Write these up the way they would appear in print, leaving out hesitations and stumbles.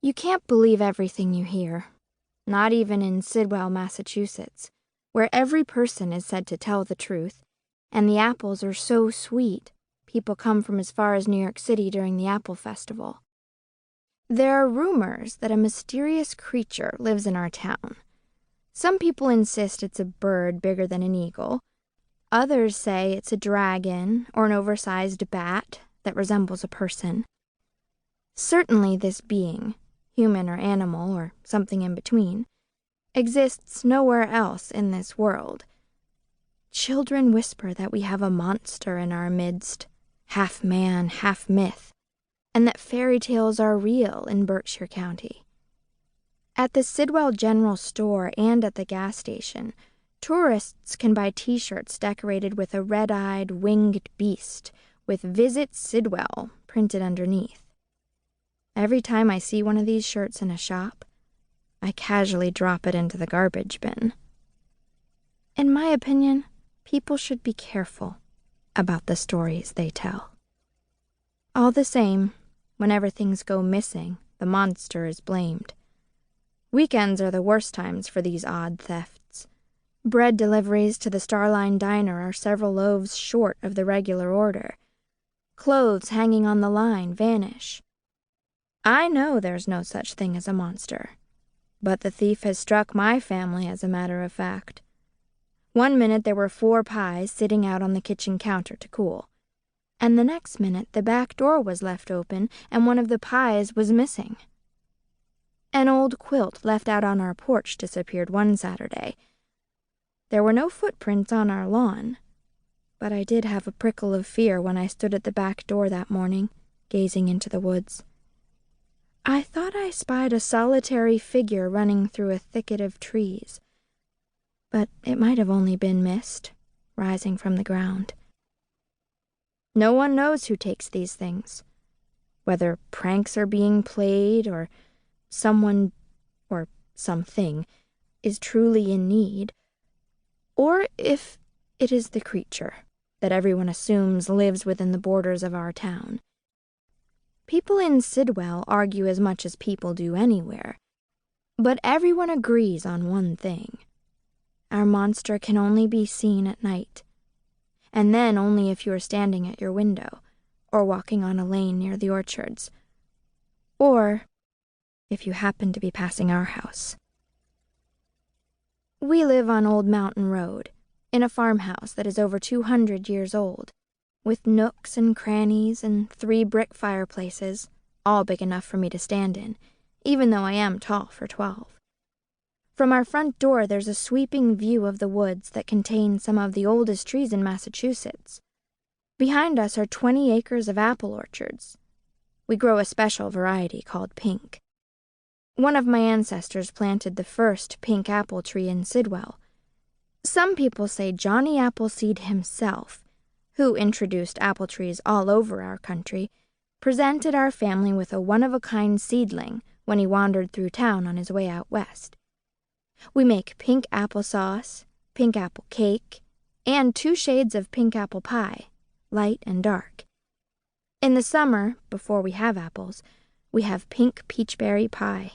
You can't believe everything you hear, not even in Sidwell, Massachusetts, where every person is said to tell the truth, and the apples are so sweet, people come from as far as New York City during the Apple Festival. There are rumors that a mysterious creature lives in our town. Some people insist it's a bird bigger than an eagle. Others say it's a dragon or an oversized bat that resembles a person. Certainly this being, human or animal or something in between, exists nowhere else in this world. Children whisper that we have a monster in our midst, half man, half myth, and that fairy tales are real in Berkshire County. At the Sidwell General Store and at the gas station, tourists can buy t-shirts decorated with a red-eyed, winged beast with Visit Sidwell printed underneath. Every time I see one of these shirts in a shop, I casually drop it into the garbage bin. In my opinion, people should be careful about the stories they tell. All the same, whenever things go missing, the monster is blamed. Weekends are the worst times for these odd thefts. Bread deliveries to the Starline Diner are several loaves short of the regular order. Clothes hanging on the line vanish. I know there's no such thing as a monster, but the thief has struck my family as a matter of fact. One minute there were 4 pies sitting out on the kitchen counter to cool, and the next minute the back door was left open and one of the pies was missing. An old quilt left out on our porch disappeared one Saturday. There were no footprints on our lawn, but I did have a prickle of fear when I stood at the back door that morning, gazing into the woods. I thought I spied a solitary figure running through a thicket of trees, but it might have only been mist, rising from the ground. No one knows who takes these things, whether pranks are being played or someone or something is truly in need, or if it is the creature that everyone assumes lives within the borders of our town. People in Sidwell argue as much as people do anywhere, but everyone agrees on one thing. Our monster can only be seen at night, and then only if you are standing at your window or walking on a lane near the orchards, or if you happen to be passing our house. We live on Old Mountain Road, in a farmhouse that is over 200 years old, with nooks and crannies and 3 brick fireplaces, all big enough for me to stand in, even though I am tall for 12. From our front door there's a sweeping view of the woods that contain some of the oldest trees in Massachusetts. Behind us are 20 acres of apple orchards. We grow a special variety called pink. One of my ancestors planted the first pink apple tree in Sidwell. Some people say Johnny Appleseed himself, who introduced apple trees all over our country, presented our family with a one-of-a-kind seedling when he wandered through town on his way out west. We make pink applesauce, pink apple cake, and 2 shades of pink apple pie, light and dark. In the summer, before we have apples, we have pink peachberry pie.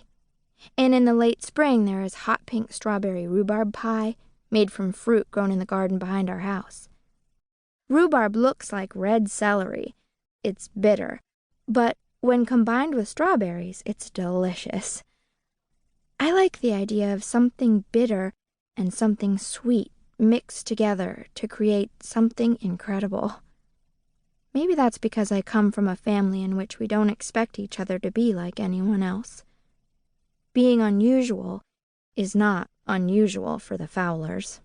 And in the late spring there is hot pink strawberry rhubarb pie, made from fruit grown in the garden behind our house. Rhubarb looks like red celery. It's bitter, but when combined with strawberries, it's delicious. I like the idea of something bitter and something sweet mixed together to create something incredible. Maybe that's because I come from a family in which we don't expect each other to be like anyone else. Being unusual is not unusual for the Fowlers.